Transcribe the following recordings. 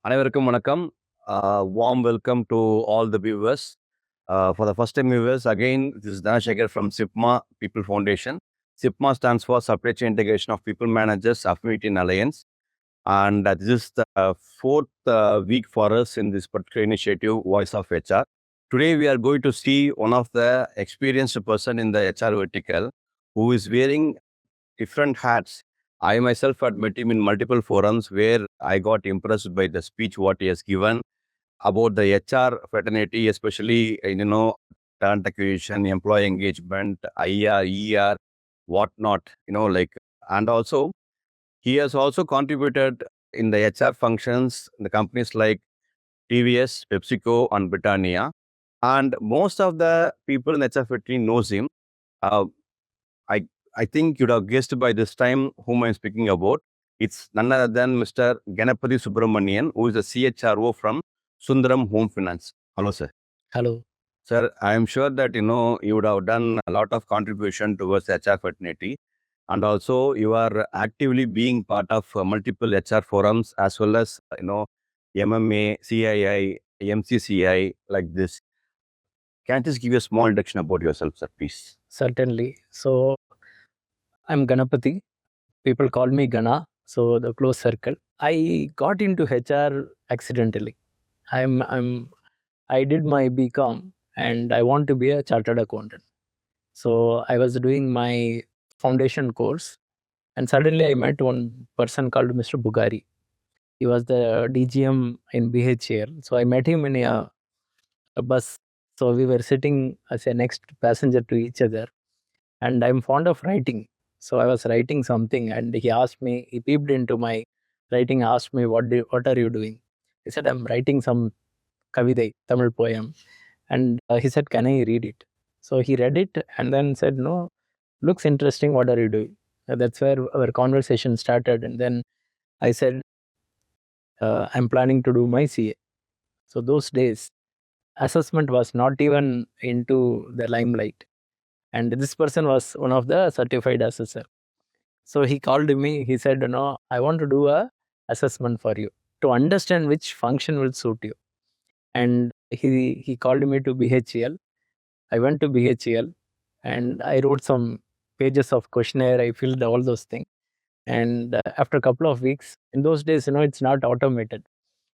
அனைவருக்கும் வணக்கம். Warm welcome to all the viewers. For the first time viewers, again, this is Dhanashekhar from Sipmaa People Foundation. Sipmaa stands for Supply Chain Integration of People Managers Affinity and Alliance. And this is the fourth week for us in this particular initiative, Voice of HR. Today, we are going to see one of the experienced person in the HR vertical who is wearing different hats. I myself had met him in multiple forums where I got impressed by the speech what he has given about the HR fraternity, especially talent acquisition, employee engagement, IR, ER, whatnot. And also he has also contributed in the HR functions in the companies like TVS, PepsiCo, and Britannia. And most of the people in HR fraternity knows him. Uh, I I think you'd have guessed by this time whom I'm speaking about. It's none other than Mr. Ganapathi Subramanian, who is a CHRO from Sundaram Home Finance. Hello, sir. Hello. Sir, I am sure that you would have done a lot of contribution towards HR fraternity, and also you are actively being part of multiple HR forums as well as MMA, CII, MCCI like this. Can you just give a small introduction about yourself, sir, please? Certainly. So I'm Ganapathi. People call me Gana. So the close circle. I got into HR accidentally. I did my BCom and I want to be a chartered accountant. So I was doing my foundation course and suddenly I met one person called Mr. Bugari. He was the DGM in BHL. So I met him in a bus. So we were sitting as a next passenger to each other. And I'm fond of writing. So I was writing something and he peeped into my writing, asked me, what are you doing? He said, I'm writing some Kavidai, Tamil poem. And he said, can I read it? So he read it and then said, no, looks interesting. What are you doing? That's where our conversation started. And then I said, I'm planning to do my CA. So those days, assessment was not even into the limelight. And this person was one of the certified assessor. So he called me, he said, no, I want to do a assessment for you to understand which function will suit you. And he called me to BHEL. I went to BHEL and I wrote some pages of questionnaire. I filled all those things. And after a couple of weeks, in those days, it's not automated.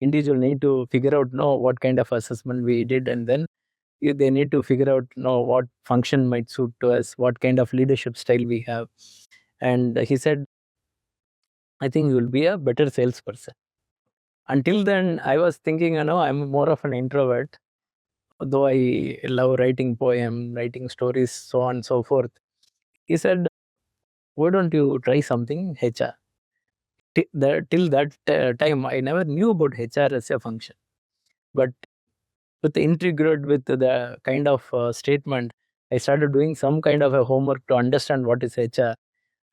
Individual need to figure out, what kind of assessment we did. And then they need to figure out, what function might suit to us, what kind of leadership style we have. And he said, I think you will be a better salesperson. Until then, I was thinking, I'm more of an introvert, though I love writing poem, writing stories, so on and so forth. He said, why don't you try something HR? Till that time, I never knew about HR as a function. But with the integrated with the kind of statement, I started doing some kind of a homework to understand what is HR.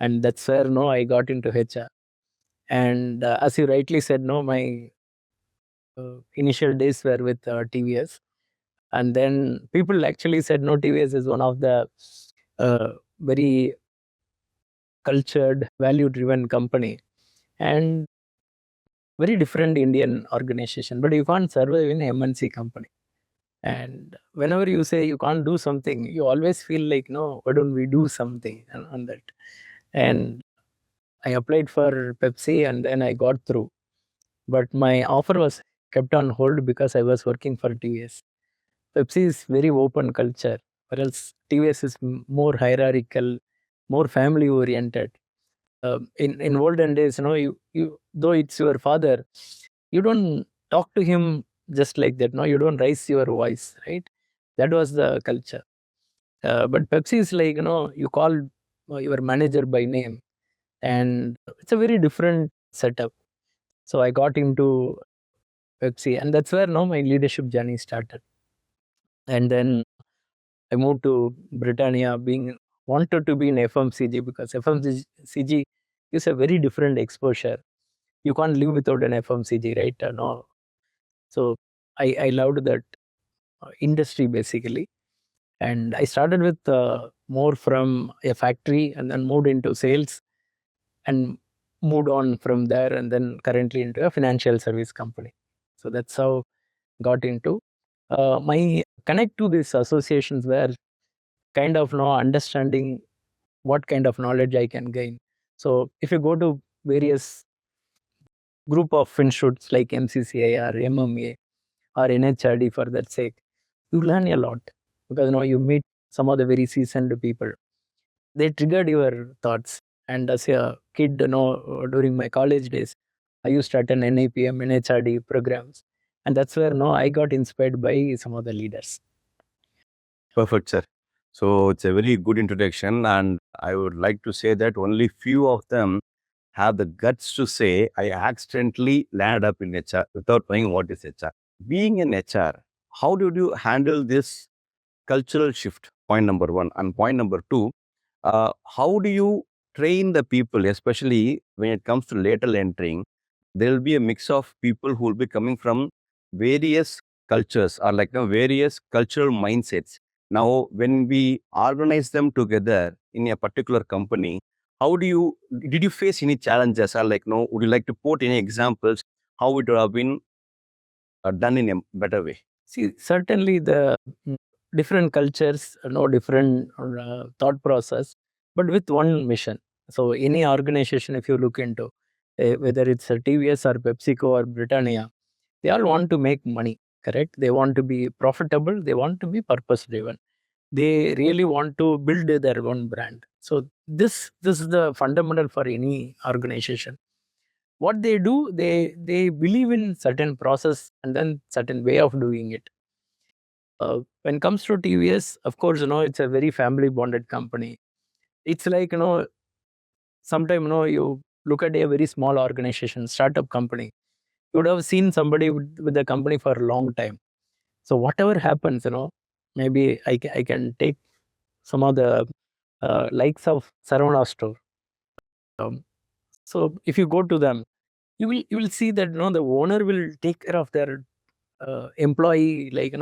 And that's where, I got into HR. And as you rightly said, my initial days were with TVS. And then people actually said, no, TVS is one of the very cultured, value-driven company. And very different Indian organization. But you can't survive in MNC company. And whenever you say you can't do something, you always feel like, no, why don't we do something on that? And I applied for Pepsi and then I got through. But my offer was kept on hold because I was working for TVS. Pepsi is very open culture, whereas TVS is more hierarchical, more family oriented. In olden days, you though it's your father, you don't talk to him just like that. No, you don't raise your voice, right? That was the culture. But Pepsi is like, you call your manager by name, and it's a very different setup. So I got into Pepsi, and that's where now my leadership journey started. And then I moved to Britannia, being wanted to be in FMCG because FMCG is a very different exposure. You can't live without an FMCG, right? No. So I loved that industry basically. And I started with more from a factory and then moved into sales. And moved on from there, and then currently into a financial service company. So that's how got into my connect to these associations were kind of understanding what kind of knowledge I can gain. So if you go to various group of institutes like MCCI or MMA or NHRD for that sake, you learn a lot because you meet some of the very seasoned people. They triggered your thoughts. And as a kid, during my college days, I used to attend NAPM, NHRD programs, and that's where I got inspired by some of the leaders. Perfect, sir. So it's a very good introduction, and I would like to say that only few of them have the guts to say, I accidentally landed up in HR without knowing what is HR. Being in HR, how did you handle this cultural shift? Point number one. And point number two, how do you train the people, especially when it comes to lateral entering? There will be a mix of people who will be coming from various cultures or like various cultural mindsets. Now, when we organize them together in a particular company, how did you face any challenges or like, would you like to quote any examples how it would have been done in a better way? See, certainly the different cultures, different thought process, but with one mission. So any organization, if you look into, whether it's a TVS or PepsiCo or Britannia, they all want to make money, correct? They want to be profitable. They want to be purpose driven. They really want to build their own brand. So this is the fundamental for any organization. What they do, they believe in certain process and then certain way of doing it. When it comes to TVS, of course, it's a very family bonded company. It's like, sometime, you look at a very small organization, startup company, you would have seen somebody with the company for a long time. So whatever happens, maybe I can take some of the likes of Saravana store. Um, so if you go to them, you will see that the owner will take care of their employee, like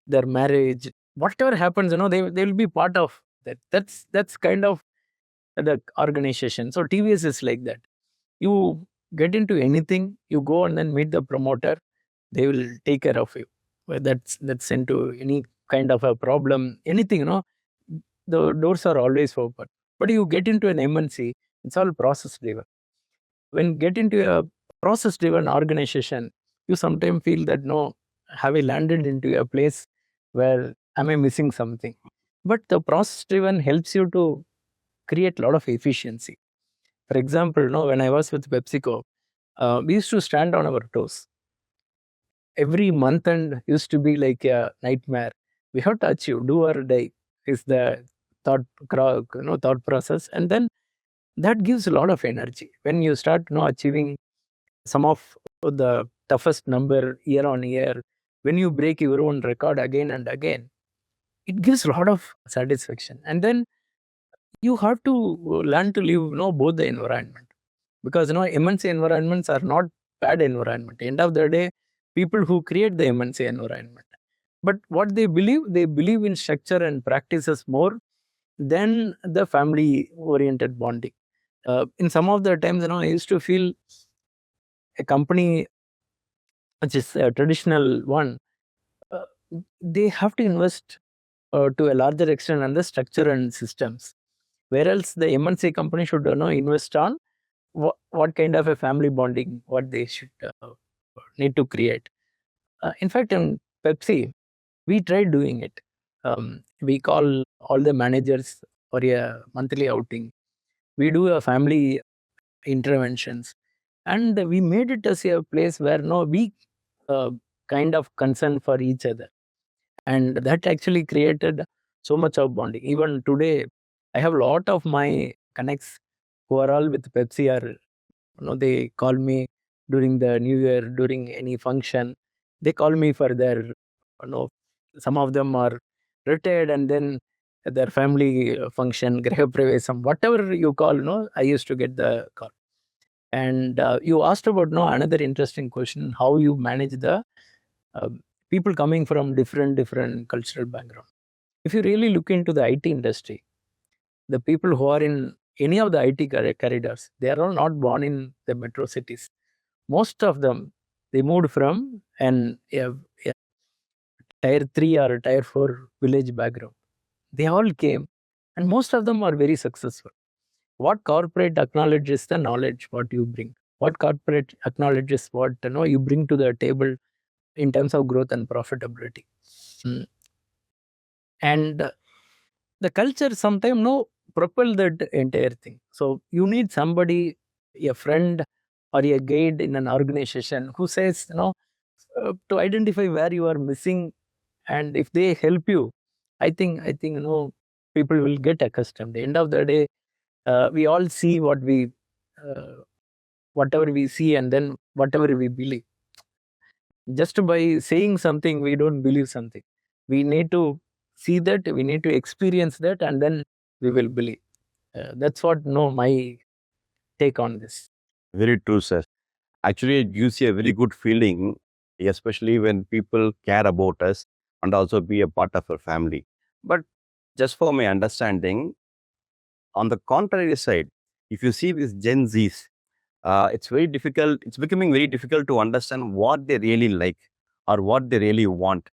their marriage, whatever happens, they will be part of that. That's kind of the organization. So TVS is like that. You get into anything, you go and then meet the promoter, they will take care of you. Whether that's into any kind of a problem, anything, the doors are always open. But you get into an MNC, it's all process driven. When get into a process driven organization, you sometimes feel that, no, have I landed into a place where am I missing something? But the process driven helps you to create a lot of efficiency. For example, when I was with PepsiCo, we used to stand on our toes. Every month and used to be like a nightmare. We have to achieve, do or die is the thought process, and then that gives a lot of energy when you start achieving some of the toughest number year on year. When you break your own record again and again, it gives a lot of satisfaction. And then you have to learn to live both the environment, because MNC environments are not bad environment. End of the day, people who create the MNC environment, but what they believe in structure and practices more than the family oriented bonding. In some of the times, I used to feel a company which is a traditional one, uh, they have to invest to a larger extent on the structure and systems, whereas the MNC company should invest on what kind of a family bonding what they should need to create. In fact, in Pepsi, we tried doing it. We call all the managers for a monthly outing. We do a family interventions, and we made it as a place where we uh, kind of concern for each other, and that actually created so much of bonding. Even today, I have a lot of my connects who are all with Pepsi, or they call me during the new year, during any function. They call me for their, some of them are retired, and then their family function, Graha Pravesam, whatever you call, I used to get the call. And you asked about another interesting question: how you manage the uh, people coming from different cultural background. If you really look into the IT industry, the people who are in any of the IT corridors, they are all not born in the metro cities. Most of them, they moved from a tier 3 or a tier 4 village background. They all came, and most of them are very successful. What corporate acknowledges the knowledge what you bring. What corporate acknowledges what you bring to the table in terms of growth and profitability. Mm. And the culture sometimes propel that entire thing. So you need somebody, a friend or a guide in an organization who says, to identify where you are missing, and if they help you, I think people will get accustomed. At the end of the day, we all see uh, whatever we see, and then whatever we believe. Just by saying something, we don't believe something. We need to see that, we need to experience that, and then we will believe. That's what my take on this. Very true, sir. Actually, it gives you a very good feeling, especially when people care about us and also be a part of our family. But just for my understanding, on the contrary side, if you see with Gen Zs, it's very difficult. It's becoming very difficult to understand what they really like or what they really want.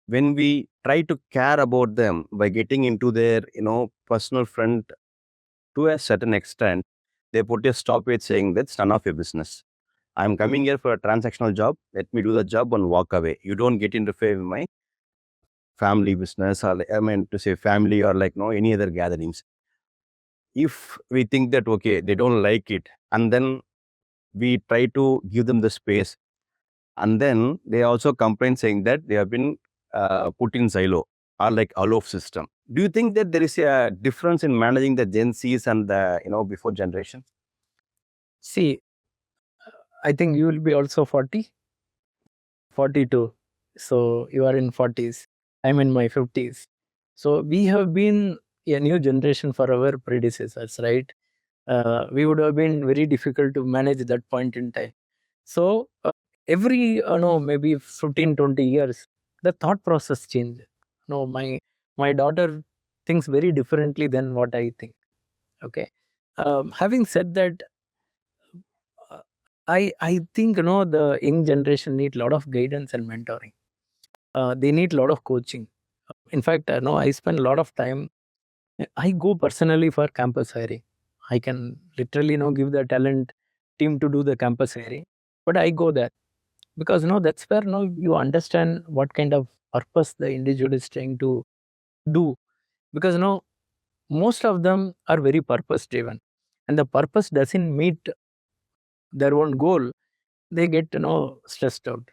When we try to care about them by getting into their, personal front to a certain extent, they put a stop with saying that's none of your business. I'm coming here for a transactional job. Let me do the job and walk away. You don't get interfere with my family business, or I mean to say family, or like no any other gatherings. If we think that okay, they don't like it, and then we try to give them the space, and then they also complain saying that they have been put in silo or like aloof system. Do you think that there is a difference in managing the Gen Zs and the before generation? See, I think you will be also 40, 42. So you are in 40s. I'm in my 50s. So we have been a new generation for our predecessors, right? We would have been very difficult to manage that point in time. So every maybe 15, 20 years, the thought process changes. My daughter thinks very differently than what I think. Okay. Having said that, uh, I think the young generation need a lot of guidance and mentoring. They need a lot of coaching. In fact, I spend a lot of time. I go personally for campus hiring. I can literally give the talent team to do the campus hiring, but I go there because that's where you understand what kind of purpose the individual is trying to do. Because most of them are very purpose driven, and the purpose doesn't meet their own goal, they get stressed out.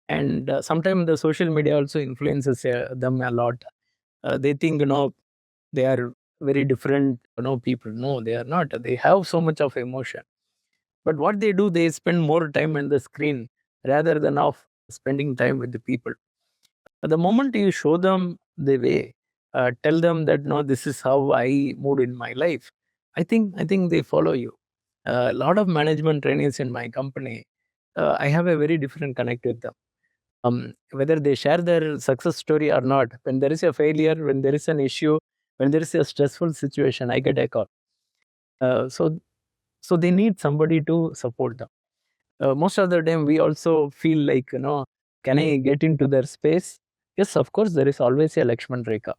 And sometimes the social media also influences them a lot. They think they are very different people. No, they are not. They have so much of emotion, but what they do, they spend more time on the screen rather than of spending time with the people. The moment you show them the way, tell them that no, this is how I moved in my life. I think they follow you. A lot of management trainees in my company, I have a very different connect with them. Whether they share their success story or not, when there is a failure, when there is an issue, when there is a stressful situation, I get a call. So they need somebody to support them. Most of the time, we also feel like can I get into their space? Yes, of course, there is always a Lakshman Rekha.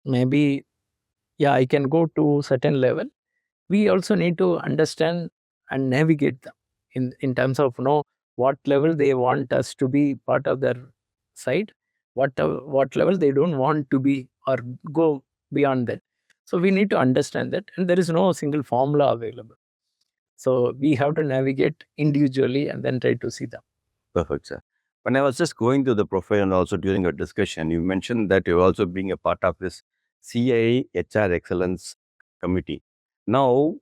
Maybe, yeah, I can go to certain level. We also need to understand and navigate them in terms of what level they want us to be part of their side, what level they don't want to be or go beyond that. So we need to understand that, and there is no single formula available. So we have to navigate individually and then try to see them. Perfect, sir. When I was just going through the profile and also during our discussion, you mentioned that you're also being a part of this CIA HR Excellence Committee. Now,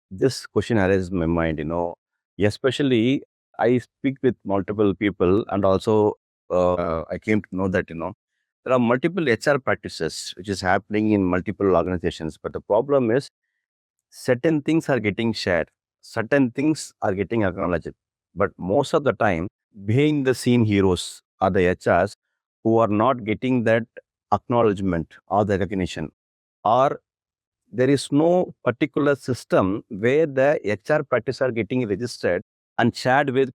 this question arises in my mind, especially I speak with multiple people, and also I came to know that, there are multiple HR practices which is happening in multiple organizations. But the problem is certain things are getting shared, certain things are getting acknowledged. But most of the time, behind the scene heroes are the HRs who are not getting that acknowledgement or the recognition, or there is no particular system where the HR practices are getting registered and shared with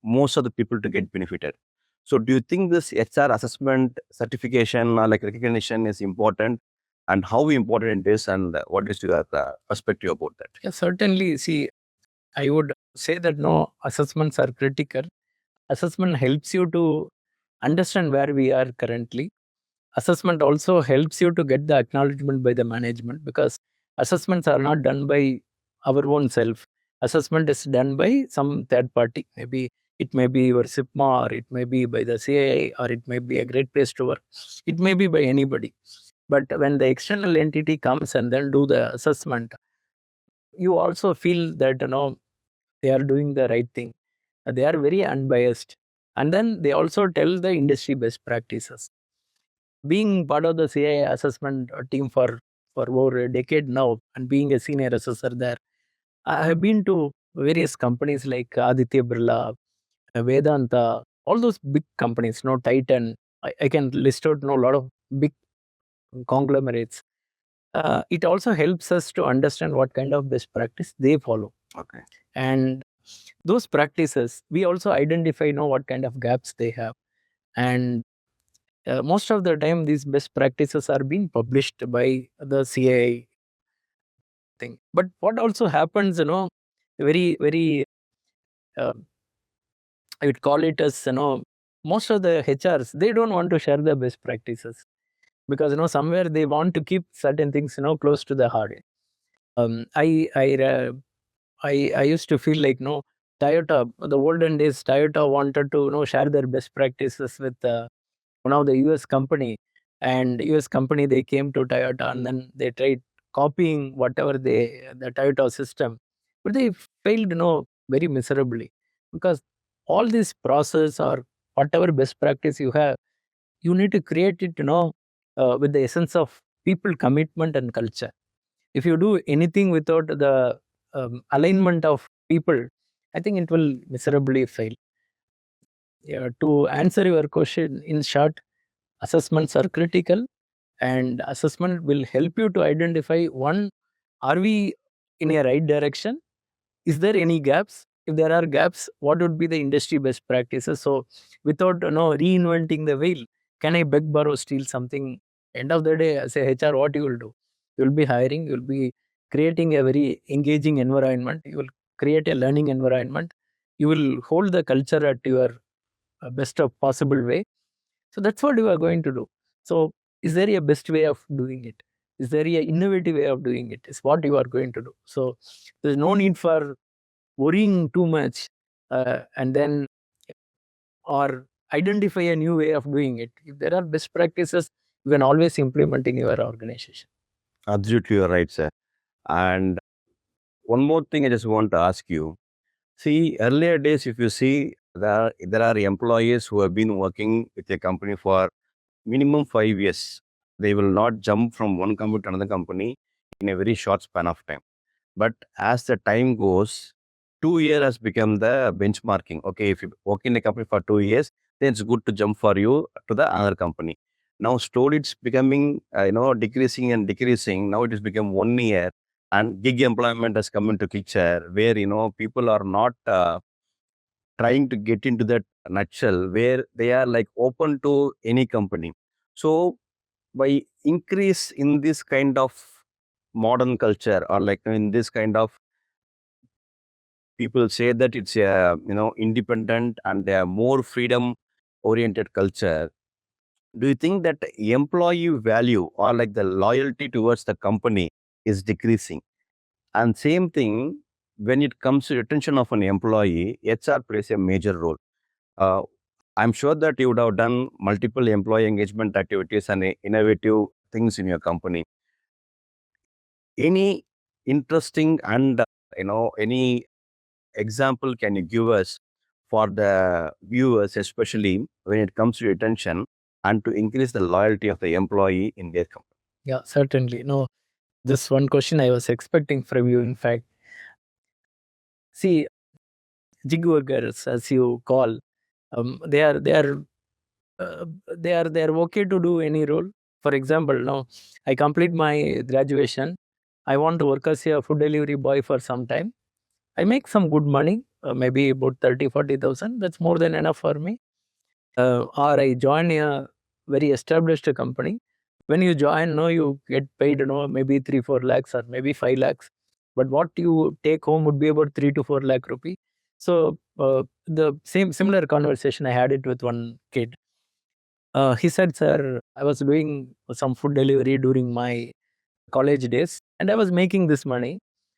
most of the people to get benefited. So do you think this HR assessment certification or like recognition is important, and how important it is, and what is your perspective about that? Yeah, certainly. See, I would say that no, assessments are critical. Assessment helps you to understand where we are currently. Assessment also helps you to get the acknowledgement by the management, because assessments are not done by our own self. Assessment is done by some third party. Maybe it may be your Sipmaa, or it may be by the CII, or it may be a great place to work. It may be by anybody. But when the external entity comes and then do the assessment, you also feel that they are doing the right thing. They are very unbiased, and then they also tell the industry best practices. Being part of the CII assessment team for over a decade now, and being a senior assessor there, I have been to various companies like Aditya Birla, Vedanta, all those big companies, Titan. I can list out a lot of big conglomerates. It also helps us to understand what kind of best practice they follow. Okay. And those practices, we also identify what kind of gaps they have. And most of the time, these best practices are being published by the CII thing. But what also happens, very, very, uh, I would call it as, most of the HRs, they don't want to share the best practices, because, somewhere they want to keep certain things, close to the heart. Um, I, I, uh, I used to feel like, Toyota, the olden days, Toyota wanted to, share their best practices with one of the US company, and US company, they came to Toyota and then they tried copying whatever the Toyota system, but they failed very miserably, because all this process or whatever best practice you have, you need to create it with the essence of people commitment and culture. If you do anything without the alignment of people, I think it will miserably fail. Yeah, to answer your question in short, assessments are critical, and assessment will help you to identify, one, are we in a right direction? Is there any gaps? If there are gaps, what would be the industry best practices? So without reinventing the wheel, can I beg, borrow, steal something? End of the day, as a HR, what you will do? You will be hiring, you will be creating a very engaging environment, you will create a learning environment, you will hold the culture at your best of possible way. So that's what you are going to do. So is there a best way of doing it? Is there a innovative way of doing it? Is what you are going to do. So there's no need for worrying too much, and then or identify a new way of doing it. If there are best practices, you can always implement in your organization. Absolutely, you're right, sir. And one more thing I just want to ask you. See, earlier days, if you see, there are employees who have been working with a company for minimum 5 years. They will not jump from one company to another company in a very short span of time. But as the time goes, 2 year has become the benchmarking. Okay, if you work in a company for 2 years, then it's good to jump for you to the other company. Now slowly it's becoming, decreasing and decreasing. Now it has become 1 year, and gig employment has come into picture, where people are not trying to get into that nutshell, where they are like open to any company. So by increase in this kind of modern culture, or like in this kind of, people say that it's a independent and a more freedom oriented culture. Do you think that employee value or like the loyalty towards the company is decreasing? And same thing, when it comes to retention of an employee, HR plays a major role. uh, I'm sure that you would have done multiple employee engagement activities and innovative things in your company. Any interesting and any example can you give us for the viewers, especially when it comes to retention and to increase the loyalty of the employee in their company? Yeah, certainly. No, this one question I was expecting from you, in fact. See, gig workers, as you call, they are uh, they are okay to do any role. For example, now I complete my graduation, I want to work as a food delivery boy for some time. I make some good money, maybe about 30,000, 40,000. That's more than enough for me. Or I join a very established company. When you join, no, you get paid, maybe 3-4 lakhs or maybe 5 lakhs. But what you take home would be about 3 to 4 lakh rupee. So the similar conversation I had it with one kid. He said, "Sir, I was doing some food delivery during my college days, and I was making this money.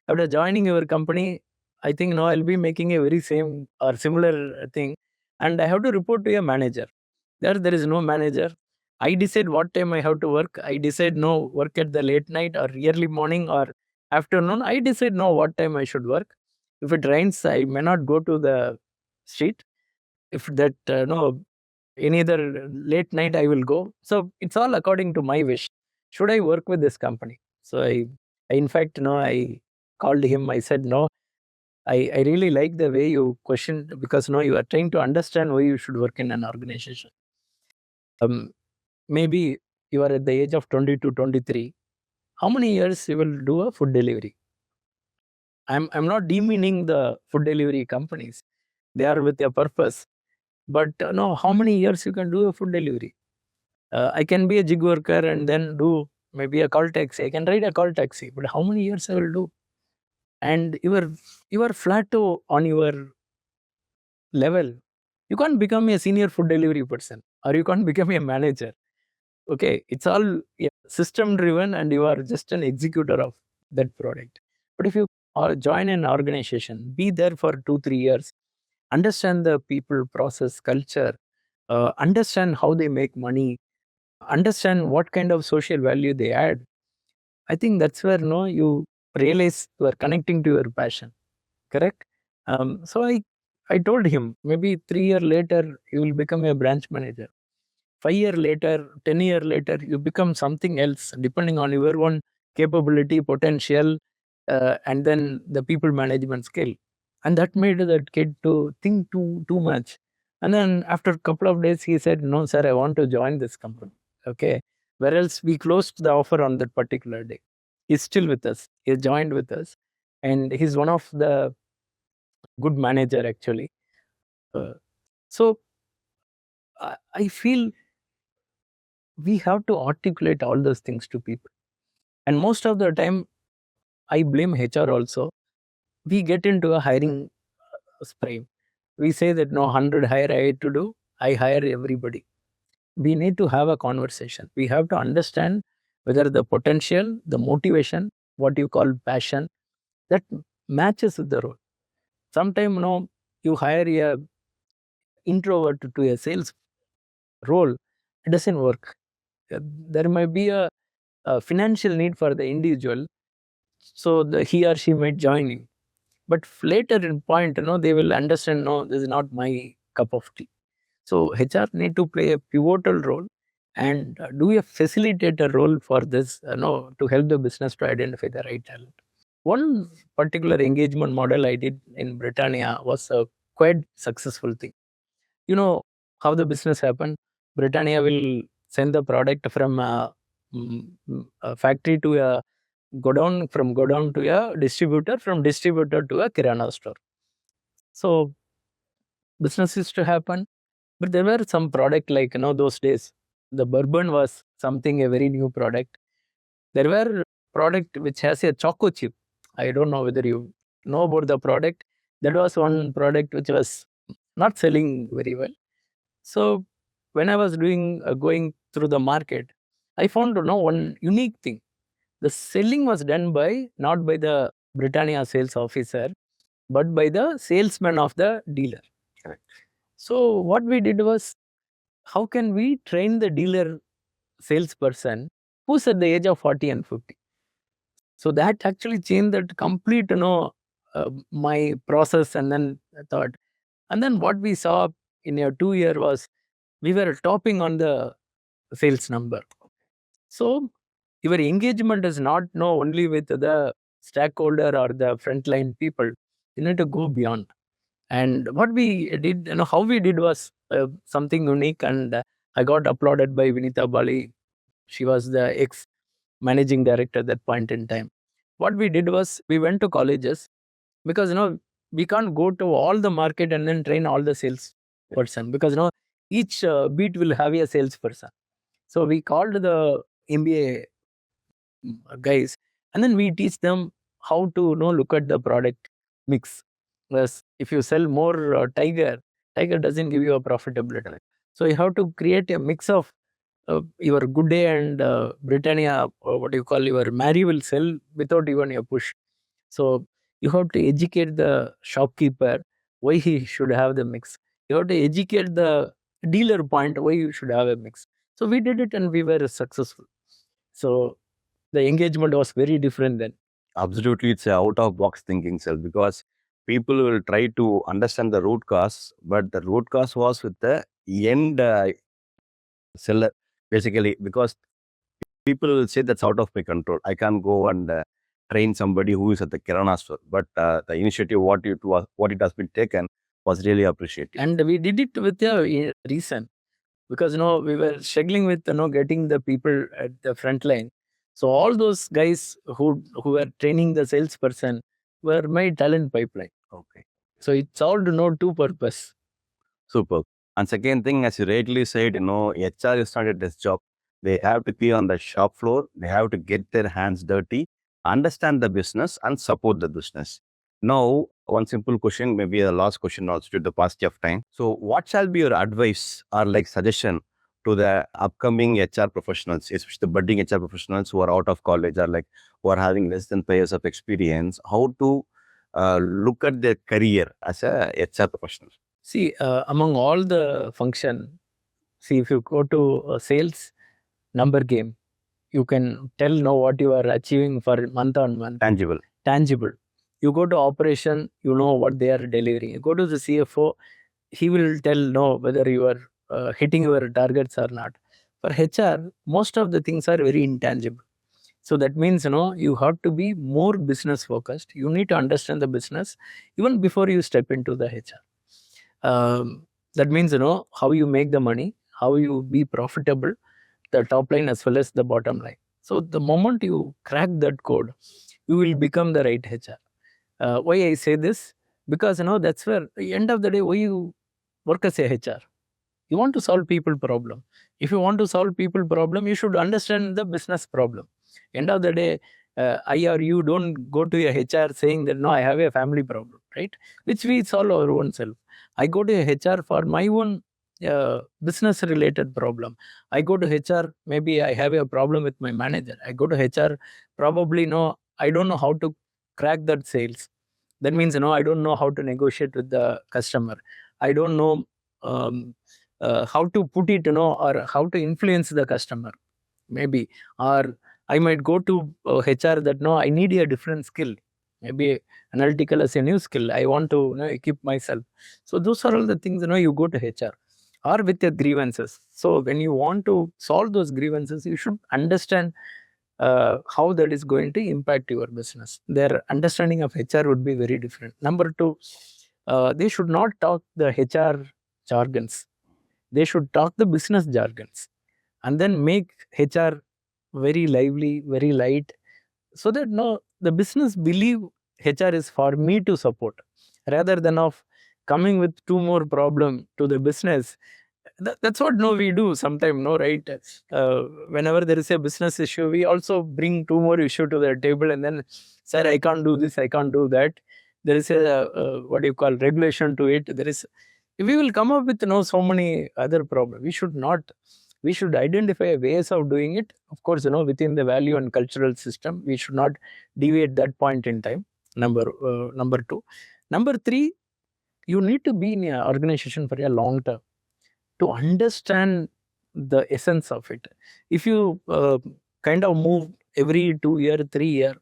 After joining your company, I think now I'll be making a very same or similar thing, and I have to report to a manager. There is no manager. I decide what time I have to work. I decide no work at the late night or early morning or afternoon. I decide no what time I should work. If it rains, I may not go to the street. If that no any other late night, I will go. So it's all according to my wish. Should I work with this company?" So I in fact, I called him. I said, "No, I really like the way you questioned because no, you are trying to understand why you should work in an organization. Um, Maybe you are at the age of 20 to 23. How many years you will do a food delivery? I'm not demeaning the food delivery companies. They are with a purpose. But no, how many years you can do a food delivery? I can be a gig worker and then do maybe a call taxi. I can ride a call taxi, but how many years I will do? And you are plateau on your level. You can't become a senior food delivery person, or you can't become a manager. Okay, it's all system driven, and you are just an executor of that product. But if you join an organization, be there for 2-3 years, understand the people, process, culture, understand how they make money, understand what kind of social value they add. I think that's where no you realize you are connecting to your passion. Correct. So I told him maybe 3 year later you will become a branch manager. 5 year later, 10 year later, you become something else depending on your own capability, potential, and then the people management skill. And that made that kid to think too much. And then after a couple of days, he said, "No, sir, I want to join this company." Okay. Where else we closed the offer on that particular day. He's still with us. He joined with us. And he's one of the good manager actually. Uh, so I feel we have to articulate all those things to people. And most of the time, I blame HR also. We get into a hiring spree. We say that no 100 hire I had to do, I hire everybody. We need to have a conversation. We have to understand whether the potential, the motivation, what you call passion, that matches with the role. Sometimes, you hire a introvert to a sales role, it doesn't work. There might be a financial need for the individual, so he or she might join you. But later in point, they will understand, no, this is not my cup of tea. So HR need to play a pivotal role and do a facilitator role for this, to help the business to identify the right talent. One particular engagement model I did in Britannia was a quite successful thing. You know how the business happened? Britannia will send the product from a factory to a godown, from godown to a distributor, from distributor to a kirana store. So business used to happen, but there were some product like those days the bourbon was something a very new product. There were product which has a choco chip. I don't know whether you know about the product. That was one product which was not selling very well. So when I was doing going through the market, I found one unique thing. The selling was done by not by the Britannia sales officer, but by the salesman of the dealer. Correct. So what we did was, how can we train the dealer salesperson who's at the age of 40 and 50? So that actually changed that complete, my process. And then I thought, and then what we saw in a 2 year was we were topping on the sales number. So your engagement is not only with the stakeholder or the frontline people. You need to go beyond. And what we did, how we did was something unique. And I got applauded by Vinita Bali. She was the ex managing director at that point in time. what we did was we went to colleges, because we can't go to all the market and then train all the sales person, because each beat will have a salesperson. So we called the MBA guys, and then we teach them how to look at the product mix. Plus, if you sell more Tiger doesn't give you a profitability. So you have to create a mix of your Good Day and Britannia, or what you call your Mary will sell without even a push. So you have to educate the shopkeeper why he should have the mix. You have to educate the dealer point why you should have a mix. So we did it and we were successful. So the engagement was very different then. Absolutely, it's a out of box thinking self, because people will try to understand the root cause, but the root cause was with the end seller, basically, because people will say that's out of my control. I can't go and train somebody who is at the Kirana store. But the initiative, what it has been taken, was really appreciated. And we did it with a reason, because we were struggling with getting the people at the front line. So all those guys who were training the salesperson were my talent pipeline. Okay. So it solved two purpose. Super. And second thing, as you rightly said, HR is not at this job. They have to be on the shop floor. They have to get their hands dirty, understand the business, and support the business. Now, one simple question, maybe the last question also to the past of time. So, what shall be your advice or like suggestion to the upcoming HR professionals, especially the budding HR professionals who are out of college or like who are having less than 5 years of experience, how to look at their career as a HR professional? See, among all the function, see, if you go to sales, number game, you can tell what you are achieving for month on month. Tangible. You go to operation, you know what they are delivering. You go to the CFO, he will tell whether you are hitting your targets or not. For HR, most of the things are very intangible. So that means you have to be more business focused. You need to understand the business even before you step into the HR. That means how you make the money, how you be profitable, the top line as well as the bottom line. So the moment you crack that code, you will become the right HR. Why I say this? Because that's where at the end of the day, why you work as a HR. You want to solve people problem. If you want to solve people problem, you should understand the business problem. End of the day, I or you don't go to a HR saying that no, I have a family problem, right? Which we solve our own self. I go to a HR for my own business related problem. I go to HR, maybe I have a problem with my manager. I go to HR, probably no, I don't know how to crack that sales. That means I don't know how to negotiate with the customer. I don't know how to put it, or how to influence the customer, maybe. Or I might go to HR that no, I need a different skill. Maybe analytical as a new skill. I want to equip myself. So those are all the things you go to HR. Or with your grievances. So when you want to solve those grievances, you should understand how that is going to impact your business. Their understanding of HR would be very different. Number two, they should not talk the HR jargons. They should talk the business jargons, and then make HR very lively, very light, so that the business believe HR is for me to support, rather than of coming with two more problem to the business. That's what we do sometimes, right? Whenever there is a business issue, we also bring two more issue to the table, and then, sir, I can't do this, I can't do that. There is a what you call regulation to it. There is, we will come up with so many other problems. We should not. We should identify ways of doing it. Of course, within the value and cultural system, we should not deviate that point in time. Number two. Number three, you need to be in an organization for a long term to understand the essence of it. If you kind of move every 2 year, 3 year,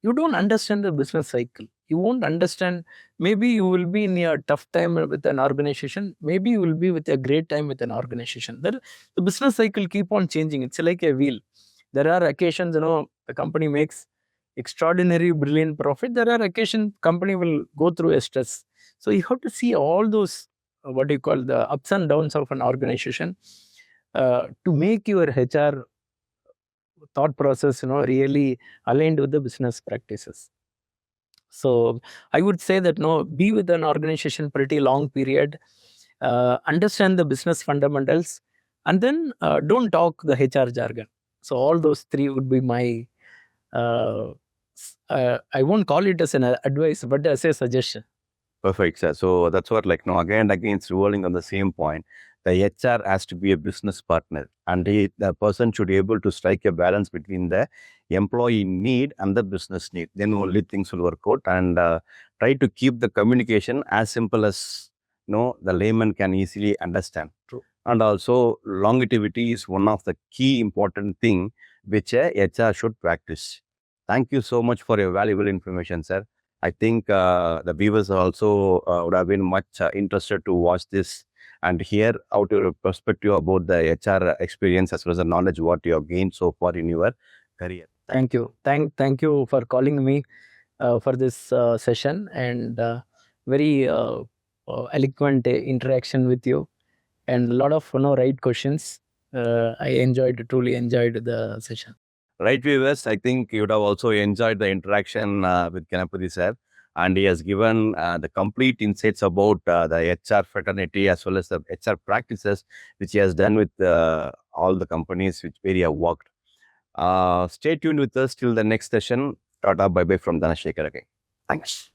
you don't understand the business cycle. You won't understand. Maybe you will be in a tough time with an organization. Maybe you will be with a great time with an organization. The business cycle keep on changing. It's like a wheel. There are occasions, the company makes extraordinary, brilliant profit. There are occasions company will go through a stress. So you have to see all those, what you call the ups and downs of an organization to make your HR thought process, really aligned with the business practices. So I would say that be with an organization pretty long period, understand the business fundamentals, and then don't talk the HR jargon. So all those three would be my. I won't call it as an advice, but as a suggestion. Perfect, sir. So that's what, like, no, again and again, it's revolving on the same point. The HR has to be a business partner, and the person should be able to strike a balance between the employee need and the business need. Then only things will work out. And try to keep the communication as simple as the layman can easily understand. True. And also, longevity is one of the key important thing which a HR should practice. Thank you so much for your valuable information, sir. I think the viewers also would have been much interested to watch this and hear out your perspective about the HR experience as well as the knowledge what you have gained so far in your career. Thank you. Thank you for calling me for this session, and very eloquent interaction with you, and a lot of right questions. I truly enjoyed the session. Right, viewers, I think you would have also enjoyed the interaction with Ganapathi sir, and he has given the complete insights about the HR fraternity as well as the HR practices which he has done with all the companies where he have worked. Stay tuned with us till the next session. Tata, bye bye from Dhanashekhar again. Thanks.